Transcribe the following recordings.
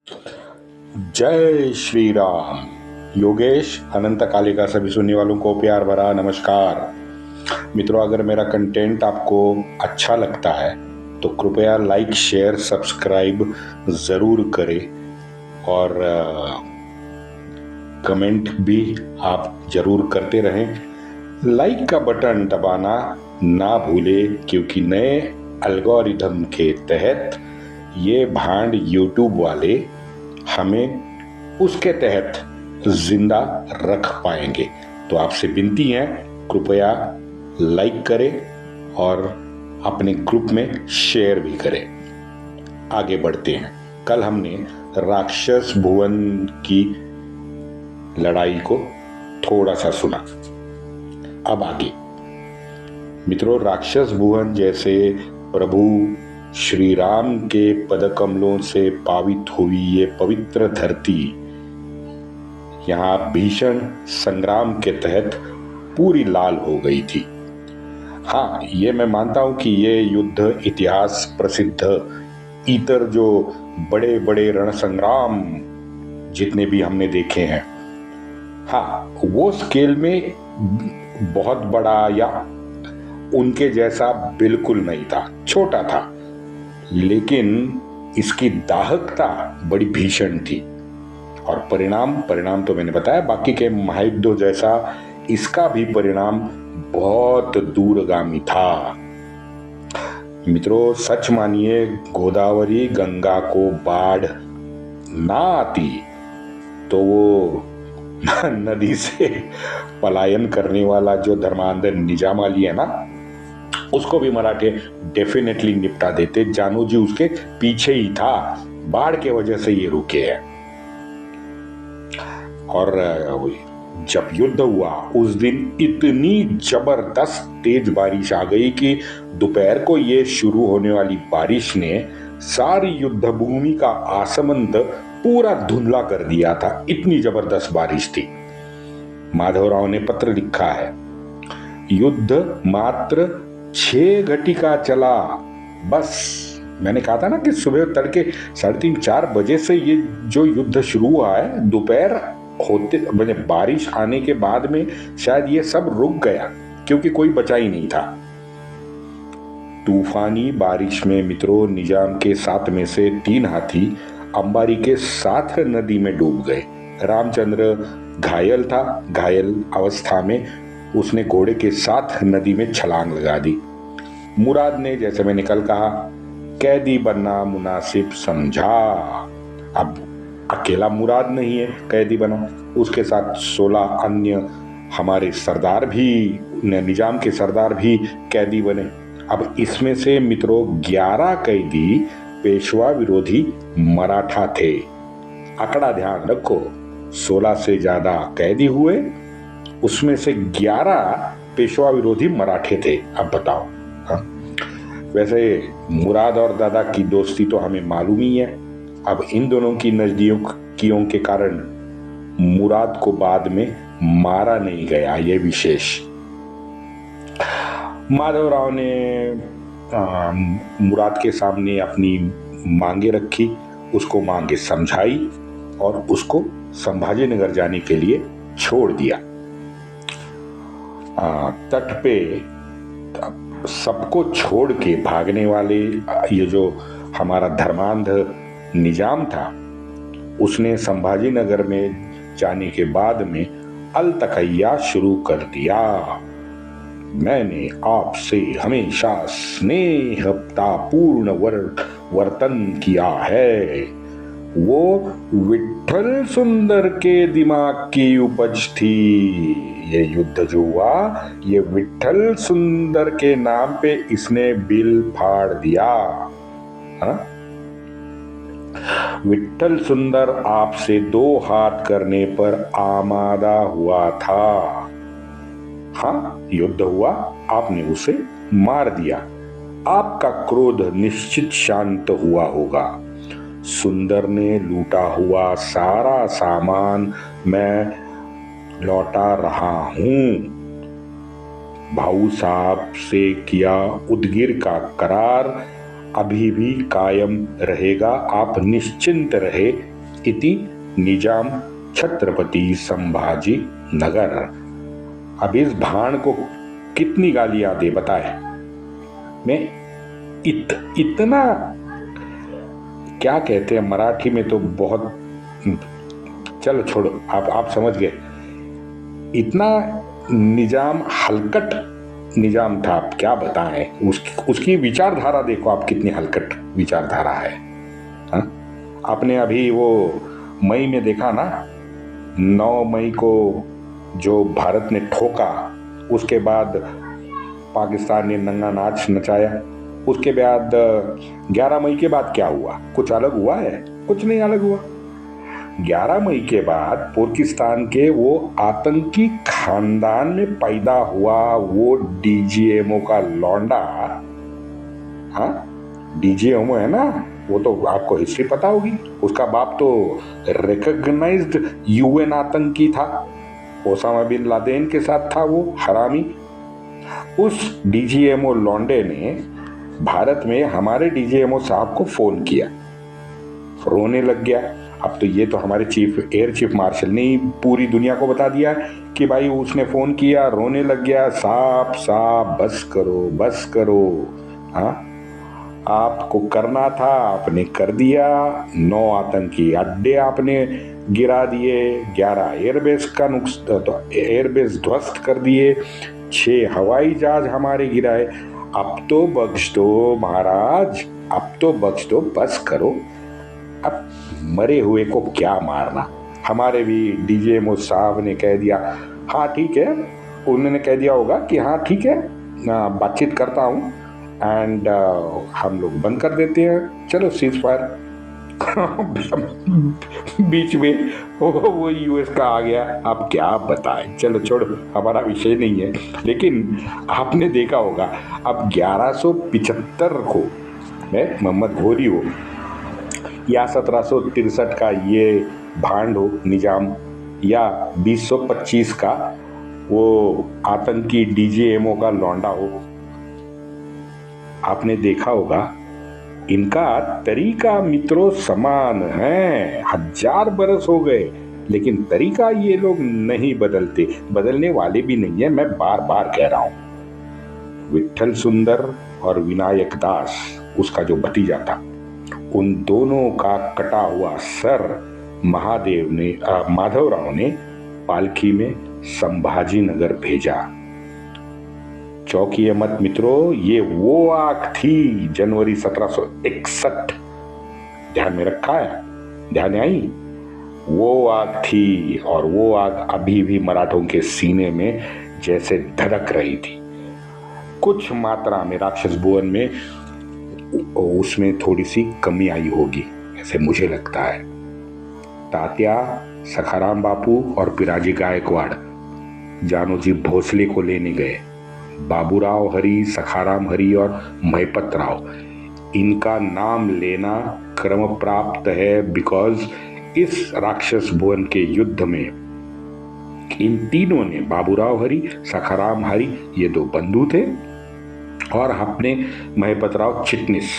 जय श्री राम। योगेश अनंत कालिका सभी सुनने वालों को प्यार भरा नमस्कार। मित्रों, अगर मेरा कंटेंट आपको अच्छा लगता है तो कृपया लाइक शेयर सब्सक्राइब ज़रूर करें और कमेंट भी आप ज़रूर करते रहें। लाइक का बटन दबाना ना भूलें, क्योंकि नए एल्गोरिथम के तहत ये भांड यूट्यूब वाले हमें उसके तहत जिंदा रख पाएंगे। तो आपसे विनती है, कृपया लाइक करें और अपने ग्रुप में शेयर भी करें। आगे बढ़ते हैं। कल हमने राक्षस भुवन की लड़ाई को थोड़ा सा सुना। अब आगे मित्रों, राक्षस भुवन जैसे प्रभु श्री राम के पदकमलों से पावित हुई ये पवित्र धरती यहाँ भीषण संग्राम के तहत पूरी लाल हो गई थी। हाँ, ये मैं मानता हूं कि ये युद्ध इतिहास प्रसिद्ध इतर जो बड़े बड़े रण संग्राम जितने भी हमने देखे हैं, हाँ, वो स्केल में बहुत बड़ा या उनके जैसा बिल्कुल नहीं था, छोटा था, लेकिन इसकी दाहकता बड़ी भीषण थी। और परिणाम तो मैंने बताया, बाकी के महायुद्धों जैसा इसका भी परिणाम बहुत दूरगामी था। मित्रों, सच मानिए, गोदावरी गंगा को बाढ़ ना आती तो वो नदी से पलायन करने वाला जो धर्मांध निजाम अली है ना, उसको भी मराठे डेफिनेटली निपटा देते। जानू जी उसके पीछे ही था, बाढ़ के वजह से ये रुके हैं। और जब युद्ध हुआ उस दिन इतनी जबरदस्त तेज बारिश आ गई कि दोपहर को ये शुरू होने वाली बारिश ने सारी युद्ध भूमि का आसमंत पूरा धुंधला कर दिया था। इतनी जबरदस्त बारिश थी। माधवराव ने पत्र लिखा है, युद्ध मात्र 6 घटिका चला। बस मैंने कहा था ना कि सुबह तड़के 3:30-4 बजे से ये जो युद्ध शुरू हुआ है, दोपहर होते मैंने बारिश आने के बाद में शायद ये सब रुक गया, क्योंकि कोई बचा ही नहीं था। तूफानी बारिश में मित्रों, निजाम के 7 में से 3 हाथी अंबारी के साथ नदी में डूब गए। रामचंद्र घायल था। घायल अवस्था में उसने घोड़े के साथ नदी में छलांग लगा दी। मुराद ने, जैसे मैंने कल कहा, कैदी बनना मुनासिब समझा। अब अकेला मुराद नहीं है कैदी बना, उसके साथ 16 अन्य हमारे सरदार भी, निजाम के सरदार भी कैदी बने। अब इसमें से मित्रों 11 कैदी पेशवा विरोधी मराठा थे। आंकड़ा ध्यान रखो, 16 से ज्यादा कैदी हुए, उसमें से 11 पेशवा विरोधी मराठे थे। अब बताओ। हाँ? वैसे मुराद और दादा की दोस्ती तो हमें मालूम ही है। अब इन दोनों की नजदीकियों के कारण मुराद को बाद में मारा नहीं गया, ये विशेष। माधवराव ने मुराद के सामने अपनी मांगे रखी, उसको मांगे समझाई और उसको संभाजीनगर जाने के लिए छोड़ दिया। तट पे सबको छोड़ के भागने वाले ये जो हमारा धर्मांध निजाम था, उसने संभाजीनगर में जाने के बाद में अलतकैया शुरू कर दिया। मैंने आपसे हमेशा स्नेहतापूर्ण वर्तन किया है। वो विट्ठल सुंदर के दिमाग की उपज थी। ये युद्ध जो हुआ, ये विट्ठल सुंदर के नाम पे इसने बिल फाड़ दिया। हाँ? विट्ठल सुंदर आपसे 2 हाथ करने पर आमादा हुआ था। हाँ, युद्ध हुआ, आपने उसे मार दिया। आपका क्रोध निश्चित शांत हुआ होगा। सुंदर ने लूटा हुआ सारा सामान मैं लौटा रहा हूं। भाऊ साहब से किया उदगिर का करार अभी भी कायम रहेगा। आप निश्चिंत रहे, इति निजाम छत्रपति संभाजी नगर। अब इस भाण को कितनी गालियां दे बताए। मैं इतना क्या कहते हैं मराठी में तो बहुत, चलो छोड़ो, आप समझ गए। इतना निजाम हलकट निजाम था, आप क्या बताएं। उसकी विचारधारा देखो आप, कितनी हलकट विचारधारा है। हा? आपने अभी वो मई में देखा ना, 9 मई को जो भारत ने ठोका, उसके बाद पाकिस्तान ने नंगा नाच नचाया। उसके बाद 11 मई के बाद क्या हुआ? कुछ अलग हुआ है? कुछ नहीं अलग हुआ। 11 मई के बाद पाकिस्तान के वो आतंकी खानदान में पैदा हुआ वो डीजीएमओ का लौंडा, हाँ डीजीएमओ है ना, वो तो आपको हिस्ट्री पता होगी। उसका बाप तो रिकॉग्नाइज्ड यूएन आतंकी था, ओसामा बिन लादेन के साथ था वो हरामी। उस डीजीएमओ लौंडे ने भारत में हमारे डीजीएमओ साहब को फोन किया, रोने लग गया। अब तो ये तो हमारे एयर चीफ मार्शल ने पूरी दुनिया को बता दिया कि भाई उसने फोन किया, रोने लग गया। साहब बस करो बस करो, हाँ आपको करना था आपने कर दिया। 9 आतंकी अड्डे आपने गिरा दिए, 11 एयरबेस का तो एयरबेस ध्वस्त कर दिए, 6 हवाई जहाज हमारे गिराए। अब तो बख्श दो महाराज, अब तो बख्श दो, बस करो। अब मरे हुए को क्या मारना। हमारे भी डीजीएमओ साहब ने कह दिया हाँ ठीक है, उन्होंने कह दिया होगा कि हाँ ठीक है, बातचीत करता हूँ एंड हम लोग बंद कर देते हैं, चलो सीज फायर। बीच में वो यूएस का आ गया। अब क्या बताएं, चलो छोड़ो, हमारा विषय नहीं है। लेकिन आपने देखा होगा अब 1175 को मोहम्मद घोरी हो या 1763 का ये भांड हो निजाम, या 2025 का वो आतंकी डीजीएमओ का लौंडा हो, आपने देखा होगा इनका तरीका मित्रों समान है। 1000 बरस हो गए लेकिन तरीका ये लोग नहीं बदलते, बदलने वाले भी नहीं है। मैं बार बार कह रहा हूं, विठल सुंदर और विनायक दास उसका जो भतीजा था, उन दोनों का कटा हुआ सर माधवराव ने पालकी में संभाजी नगर भेजा। चौंकिए मत मित्रों, ये वो आग थी जनवरी 1761, ध्यान में रखा है, ध्यान आई, वो आग थी। और वो आग अभी भी मराठों के सीने में जैसे धड़क रही थी। कुछ मात्रा में राक्षस भुवन में उसमें थोड़ी सी कमी आई होगी, ऐसे मुझे लगता है। तात्या, सखाराम बापू और पिराजी गायकवाड़ जानोजी भोसले को लेने गए। बाबूराव हरी, सखाराम हरी और महिपत राव, इनका नाम लेना क्रम प्राप्त है बिकॉज इस राक्षस भुवन के युद्ध में इन तीनों ने, बाबूराव हरी, सखाराम हरी ये 2 बंधु थे और अपने महिपत राव चिटनिस,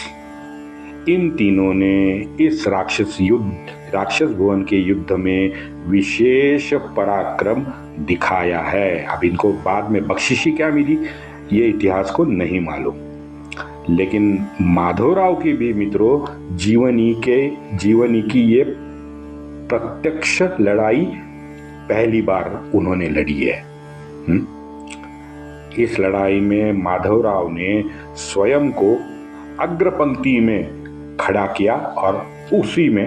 इन तीनों ने इस राक्षस भुवन के युद्ध में विशेष पराक्रम दिखाया है। अब इनको बाद में बख्शिशी क्या मिली ये इतिहास को नहीं मालूम, लेकिन माधवराव की भी मित्रों जीवनी की ये प्रत्यक्ष लड़ाई पहली बार उन्होंने लड़ी है। इस लड़ाई में माधवराव ने स्वयं को अग्रपंक्ति में खड़ा किया और उसी में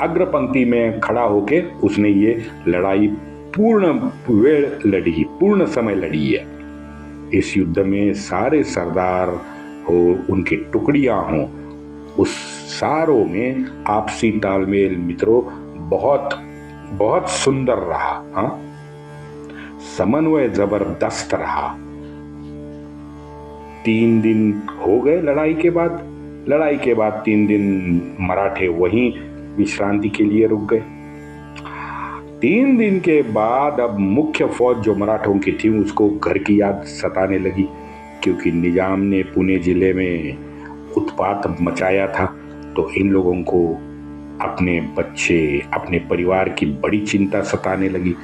अग्रपंक्ति में खड़ा होके उसने ये लड़ाई पूर्ण वेळ लड़ी, पूर्ण समय लड़ी है। इस युद्ध में सारे सरदार हो, उनकी टुकड़ियां हो, उस सारों में आपसी तालमेल मित्रों बहुत बहुत सुंदर रहा। हाँ, समन्वय जबरदस्त रहा। 3 दिन हो गए लड़ाई के बाद 3 दिन मराठे वहीं विश्रांति के लिए रुक गए। 3 दिन के बाद अब मुख्य फौज जो मराठों की थी उसको घर की याद सताने लगी, क्योंकि निजाम ने पुणे जिले में उत्पात मचाया था। तो इन लोगों को अपने बच्चे, अपने परिवार की बड़ी चिंता सताने लगी।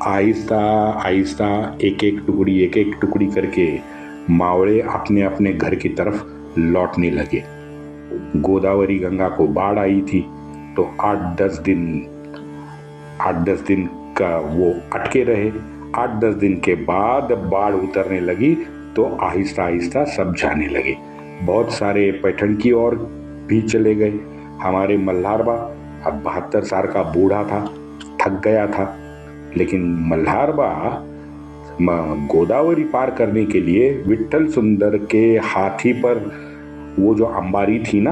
आहिस्ता आहिस्ता एक एक टुकड़ी करके मावड़े अपने अपने घर की तरफ लौटने लगे। गोदावरी गंगा को बाढ़ आई थी, तो 8-10 दिन का वो अटके रहे। 8-10 दिन के बाद बाढ़ उतरने लगी तो आहिस्ता आहिस्ता सब जाने लगे। बहुत सारे पैठण की ओर भी चले गए। हमारे मल्हारबा अब 72 साल का बूढ़ा था, थक गया था, लेकिन मल्हारबा गोदावरी पार करने के लिए विट्ठल सुंदर के हाथी पर, वो जो अंबारी थी ना,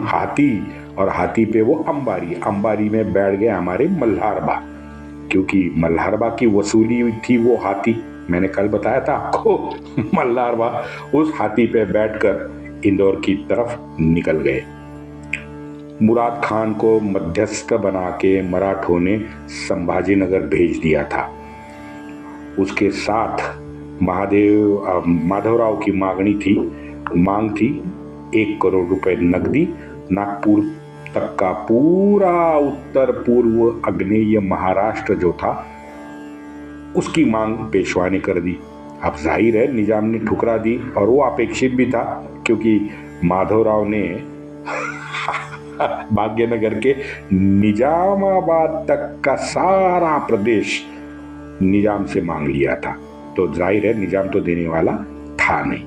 हाथी, और हाथी पे वो अंबारी में बैठ गए हमारे मल्हारबा, क्योंकि मल्हारबा की वसूली थी वो हाथी। मैंने कल बताया था आपको। मल्हारबा उस हाथी पे बैठकर इंदौर की तरफ निकल गए। मुराद खान को मध्यस्थ बना के मराठों ने संभाजीनगर भेज दिया था। उसके साथ माधवराव की मांग थी 1 करोड़ रुपए नकदी। नागपुर तक का पूरा उत्तर पूर्व आग्नेय महाराष्ट्र जो था, उसकी मांग पेशवा ने कर दी। अब जाहिर है निजाम ने ठुकरा दी, और वो अपेक्षित भी था, क्योंकि माधवराव ने भाग्यनगर के निजामाबाद तक का सारा प्रदेश निजाम से मांग लिया था, तो जाहिर है निजाम तो देने वाला था नहीं।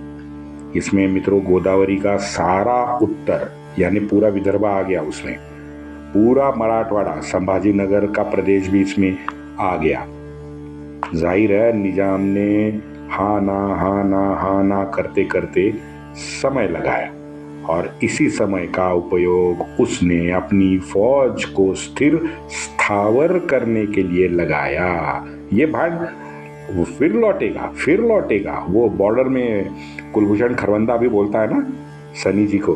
इसमें मित्रों गोदावरी का सारा उत्तर यानी पूरा विदर्भ आ गया, उसमें पूरा मराठवाड़ा, संभाजीनगर का प्रदेश भी इसमें आ गया। जाहिर है निजाम ने हाँ ना करते करते समय लगाया, और इसी समय का उपयोग उसने अपनी फौज को स्थिर स्थावर करने के लिए लगाया। ये भाग वो फिर लौटेगा। वो बॉर्डर में कुलभूषण खरवंदा भी बोलता है ना सनी जी को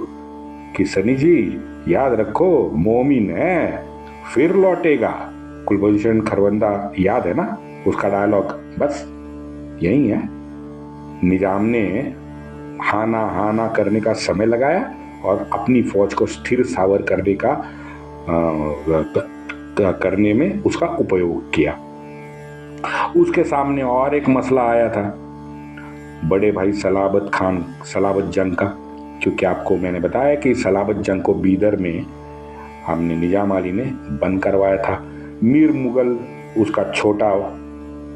कि सनी जी याद रखो, मोमिन है, फिर लौटेगा। कुलभूषण खरवंदा याद है ना उसका डायलॉग? बस यही है। निजाम ने हाना करने का समय लगाया और अपनी फौज को स्थिर सावर करने में उसका उपयोग किया। उसके सामने और एक मसला आया था, बड़े भाई सलाबत जंग का, क्योंकि आपको मैंने बताया कि सलाबत जंग को बीदर में हमने निजाम अली ने बंद करवाया था। मीर मुगल उसका छोटा,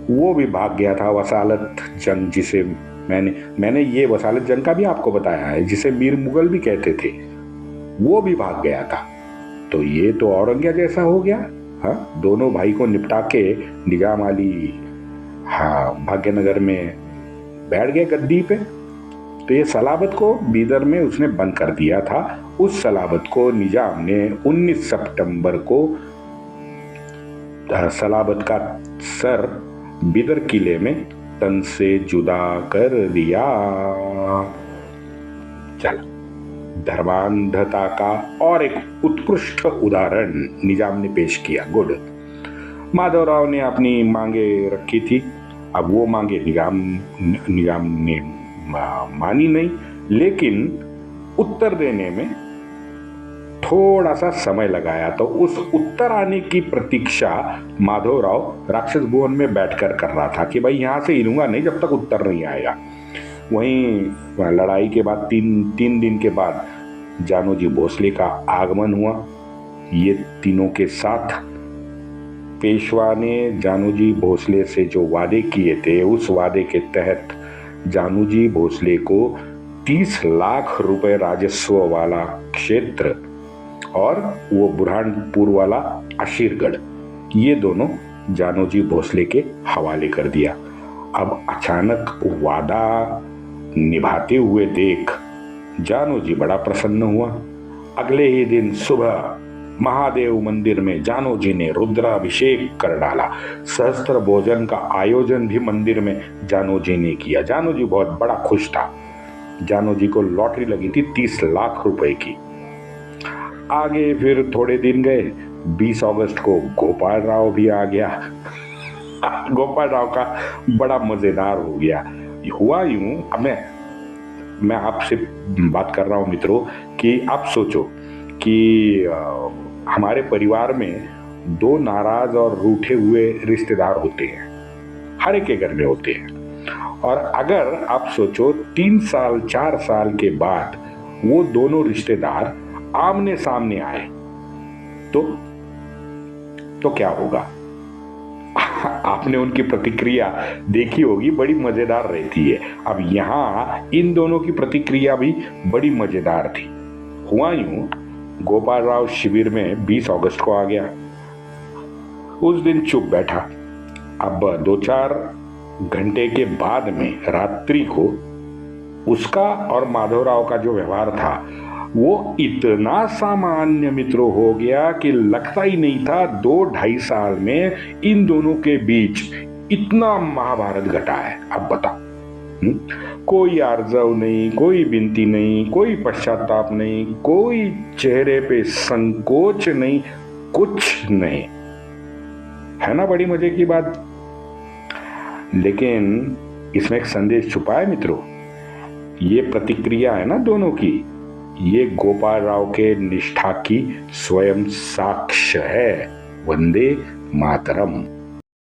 वो भी भाग गया था। वसालत जंग, जिसे मैंने ये वसालत जंग का भी आपको बताया है, जिसे मीर मुगल भी कहते थे, वो भी भाग गया था। तो ये तो औरंगजेब जैसा हो गया। हाँ, दोनों भाई को निपटा के निजाम अली भाग्यनगर में बैठ गए गद्दी पे। तो ये सलाबत को बीदर में उसने बंद कर दिया था। उस सलाबत को निजाम ने 19 सितंबर को सलाबत का सर बीदर किले में तन से जुदा कर दिया। चल, धर्मांधता का और एक उत्कृष्ट उदाहरण निजाम ने पेश किया। गुड। माधवराव ने अपनी मांगे रखी थी। अब वो मांगे निजाम ने मानी नहीं, लेकिन उत्तर देने में थोड़ा सा समय लगाया। तो उस उत्तर आने की प्रतीक्षा माधवराव राक्षस भुवन में बैठकर कर रहा था कि भाई यहां से हिलूंगा नहीं जब तक उत्तर नहीं आएगा। वहीं लड़ाई के बाद तीन दिन के बाद जानोजी भोसले का आगमन हुआ। ये तीनों के साथ पेशवा ने जानोजी भोसले से जो वादे किए थे, उस वादे के तहत जानोजी भोसले को 30 लाख रुपए राजस्व वाला क्षेत्र और वो बुरहानपुर वाला अशीरगढ़, ये दोनों जानोजी भोसले के हवाले कर दिया। अब अचानक वादा निभाते हुए देख जानोजी बड़ा प्रसन्न हुआ। अगले ही दिन सुबह महादेव मंदिर में जानोजी ने रुद्राभिषेक कर डाला। सहस्त्र भोजन का आयोजन भी मंदिर में जानोजी ने किया। जानोजी बहुत बड़ा खुश था। जानोजी को लॉटरी लगी थी 30 लाख रुपए की। आगे फिर थोड़े दिन गए, 20 अगस्त को गोपाल राव भी आ गया। गोपाल राव का बड़ा मजेदार हो गया। हुआ यूं, मैं आपसे बात कर रहा हूं मित्रों कि आप सोचो कि हमारे परिवार में दो नाराज और रूठे हुए रिश्तेदार होते हैं, हर एक के घर में होते हैं। और अगर आप सोचो 3 साल 4 साल के बाद वो दोनों रिश्तेदार आमने सामने आए तो क्या होगा? आपने उनकी प्रतिक्रिया देखी होगी, बड़ी मजेदार रहती है। अब यहां इन दोनों की प्रतिक्रिया भी बड़ी मजेदार थी। हुआ यूं, गोपाल राव शिविर में 20 अगस्त को आ गया। उस दिन चुप बैठा। अब 2-4 घंटे के बाद में रात्रि को उसका और माधवराव का जो व्यवहार था वो इतना सामान्य मित्रों हो गया कि लगता ही नहीं था 2-2.5 साल में इन दोनों के बीच इतना महाभारत घटा है। अब बता, कोई आर्जव नहीं, कोई विनती नहीं, कोई पश्चाताप नहीं, कोई चेहरे पे संकोच नहीं, कुछ नहीं। है ना बड़ी मजे की बात? लेकिन इसमें एक संदेश छुपा है मित्रों। ये प्रतिक्रिया है ना दोनों की, ये गोपाल राव के निष्ठा की स्वयं साक्ष्य है। वंदे मातरम।